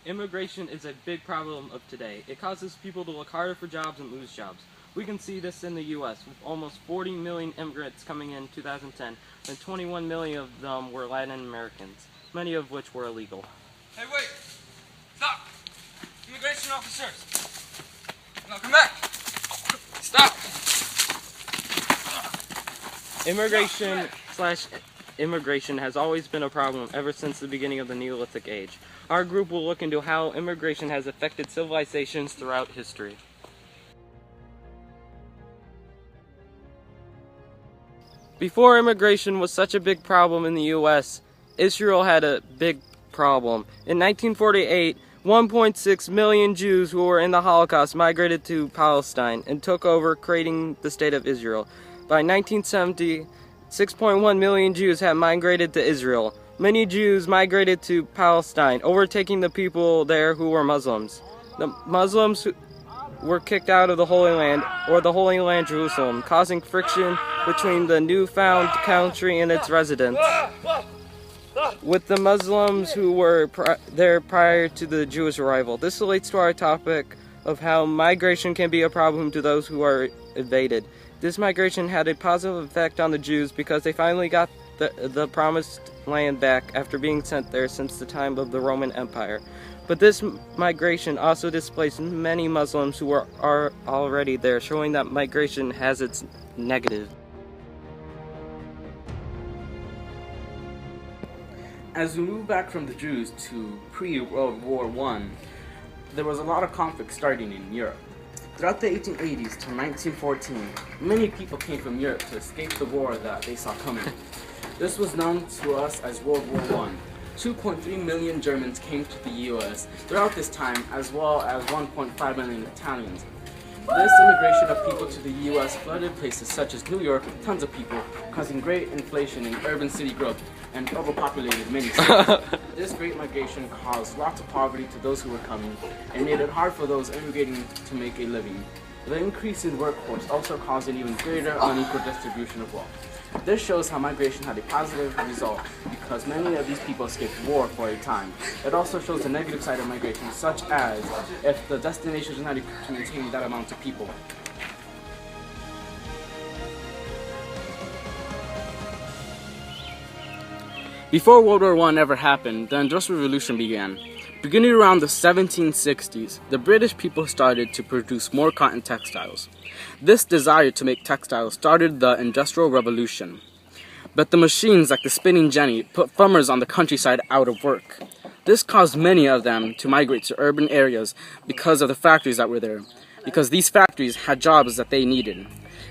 Immigration is a big problem of today. It causes people to look harder for jobs and lose jobs. We can see this in the U.S. with almost 40 million immigrants coming in 2010, and 21 million of them were Latin Americans, many of which were illegal. Hey, wait! Stop! Immigration officers! No, come back! Stop! Immigration has always been a problem ever since the beginning of the Neolithic Age. Our group will look into how immigration has affected civilizations throughout history. Before immigration was such a big problem in the U.S., Israel had a big problem. In 1948, 1.6 million Jews who were in the Holocaust migrated to Palestine and took over, creating the State of Israel. By 1970, 6.1 million Jews had migrated to Israel. Many Jews migrated to Palestine, overtaking the people there who were Muslims. The Muslims were kicked out of the Holy Land, or the Holy Land Jerusalem, causing friction between the newfound country and its residents, with the Muslims who were there prior to the Jewish arrival. This relates to our topic of how migration can be a problem to those who are invaded. This migration had a positive effect on the Jews because they finally got the promised land back after being sent there since the time of the Roman Empire. But this migration also displaced many Muslims who are already there, showing that migration has its negative. As we move back from the Jews to pre-World War I, there was a lot of conflict starting in Europe. Throughout the 1880s to 1914, many people came from Europe to escape the war that they saw coming. This was known to us as World War I. 2.3 million Germans came to the U.S. throughout this time, as well as 1.5 million Italians. This immigration of people to the U.S. flooded places such as New York with tons of people, causing great inflation in urban city growth and overpopulated many cities. This great migration caused lots of poverty to those who were coming and made it hard for those immigrating to make a living. The increase in workforce also caused an even greater unequal distribution of wealth. This shows how migration had a positive result because many of these people escaped war for a time. It also shows the negative side of migration, such as if the destination is not equipped to maintain that amount of people. Before World War I ever happened, the Industrial Revolution began. Beginning around the 1760s, the British people started to produce more cotton textiles. This desire to make textiles started the Industrial Revolution. But the machines like the spinning jenny put farmers on the countryside out of work. This caused many of them to migrate to urban areas because of the factories that were there, because these factories had jobs that they needed.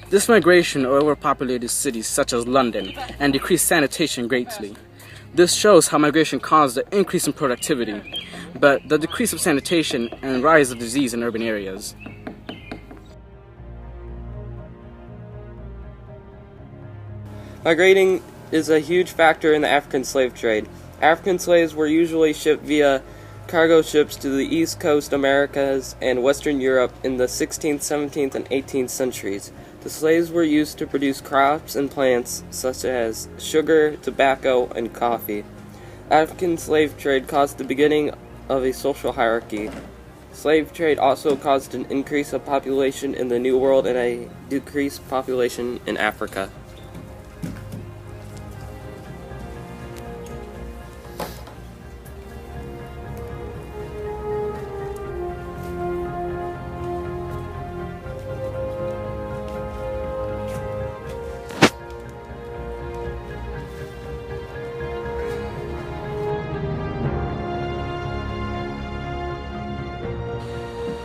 This migration overpopulated cities such as London and decreased sanitation greatly. This shows how migration caused an increase in productivity, but the decrease of sanitation and rise of disease in urban areas. Migrating is a huge factor in the African slave trade. African slaves were usually shipped via cargo ships to the East Coast Americas and Western Europe in the 16th, 17th, and 18th centuries. The slaves were used to produce crops and plants such as sugar, tobacco, and coffee. African slave trade caused the beginning of a social hierarchy. Slave trade also caused an increase of population in the New World and a decreased population in Africa.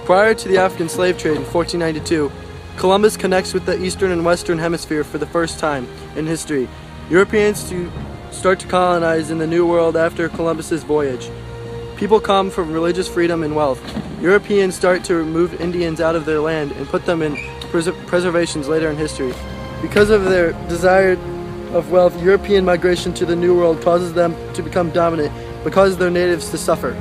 Prior to the African slave trade in 1492, Columbus connects with the Eastern and Western Hemisphere for the first time in history. Europeans start to colonize in the New World after Columbus's voyage. People come for religious freedom and wealth. Europeans start to remove Indians out of their land and put them in preservations later in history. Because of their desire of wealth, European migration to the New World causes them to become dominant, but causes their natives to suffer.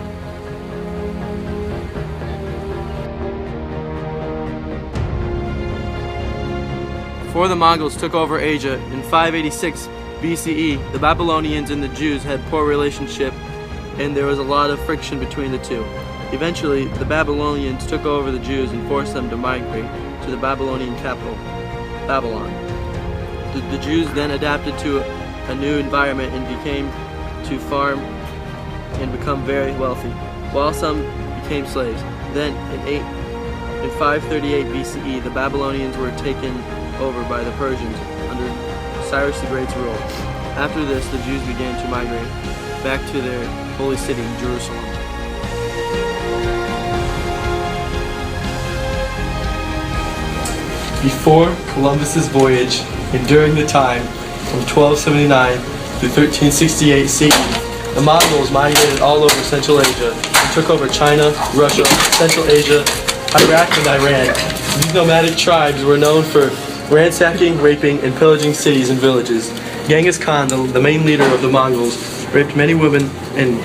Before the Mongols took over Asia in 586 BCE, the Babylonians and the Jews had poor relationship and there was a lot of friction between the two. Eventually, the Babylonians took over the Jews and forced them to migrate to the Babylonian capital, Babylon. The Jews then adapted to a new environment and began to farm and become very wealthy, while some became slaves. Then, in 538 BCE, the Babylonians were taken over by the Persians under Cyrus the Great's rule. After this, the Jews began to migrate back to their holy city, Jerusalem. Before Columbus's voyage and during the time from 1279 to 1368 CE, the Mongols migrated all over Central Asia and took over China, Russia, Central Asia, Iraq, and Iran. These nomadic tribes were known for ransacking, raping, and pillaging cities and villages. Genghis Khan, the main leader of the Mongols, raped many women, and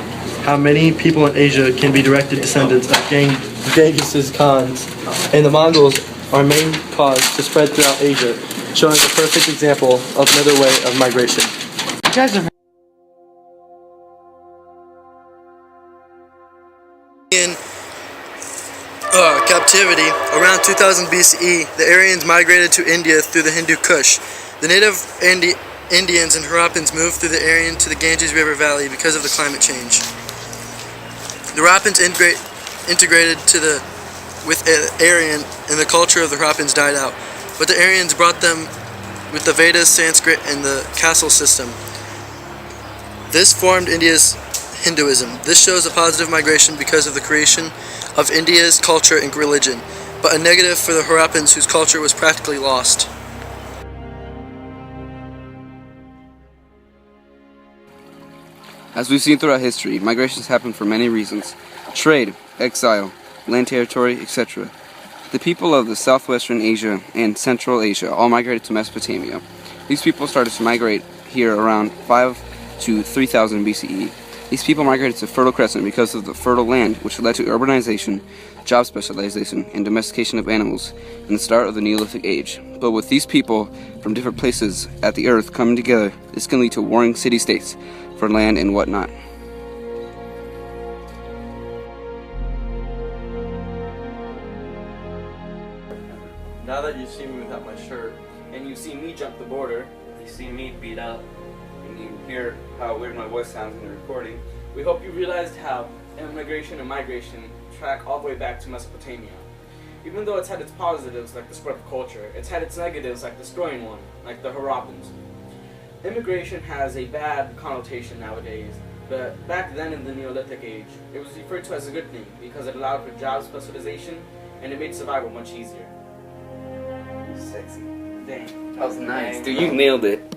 how many people in Asia can be direct descendants of Genghis Khan's, and the Mongols are main cause to spread throughout Asia, showing a perfect example of another way of migration. In captivity, around 2000 BCE, the Aryans migrated to India through the Hindu Kush. The native Indians and Harappans moved through the Aryan to the Ganges River Valley because of the climate change. The Harappans integrated with Aryan, and the culture of the Harappans died out. But the Aryans brought them with the Vedas, Sanskrit, and the castle system. This formed India's Hinduism. This shows a positive migration because of the creation of India's culture and religion, but a negative for the Harappans whose culture was practically lost. As we've seen throughout history, migrations happen for many reasons: trade, exile, land territory, etc. The people of the southwestern Asia and Central Asia all migrated to Mesopotamia. These people started to migrate here around 5 to 3000 BCE. These people migrated to Fertile Crescent because of the fertile land, which led to urbanization, job specialization, and domestication of animals in the start of the Neolithic Age. But with these people from different places at the earth coming together, this can lead to warring city-states for land and whatnot. Now that you've seen me without my shirt, and you've seen me jump the border, You see me beat up, and you hear how weird my voice sounds in the recording. we hope you realized how immigration and migration track all the way back to Mesopotamia. Even though it's had its positives, like the spread of culture, it's had its negatives, like destroying one, like the Harappans. Immigration has a bad connotation nowadays, but back then in the Neolithic Age, it was referred to as a good thing because it allowed for job specialization and it made survival much easier. Sexy. Dang. That was nice. Dude, you nailed it.